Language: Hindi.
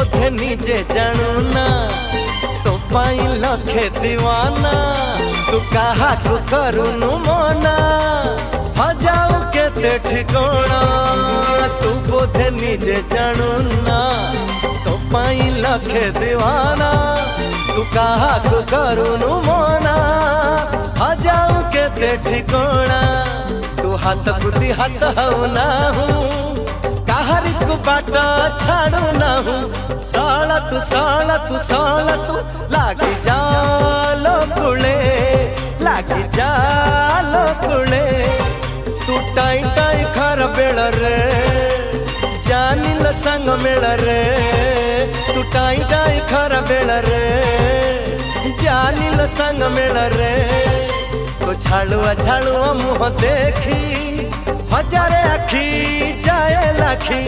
बोधे निजे जानू ना तो पाई लखे दीवाना तू कहा को करूनु मना हजाऊ केते ठिकाना तू बोधे निजे जानू ना तो पाई लखे दीवाना तू कहा को करूनु मना हजाऊ केते ठिकाना तू हाथ बुद्धि हाथ हऊ ना हूँ कहारी को बाटा छाड़ू ना हूँ साला तू लागी जालो कुले लागी जालो कुले तू टाई टाई खर बेड़ रे जानिल संग मेड़ रे तू टाई टाई खर बेड़ रे जानिल संग मेड़ रे तो झाड़ुआ मुँह देखी हजारे आखी जाए लाखी।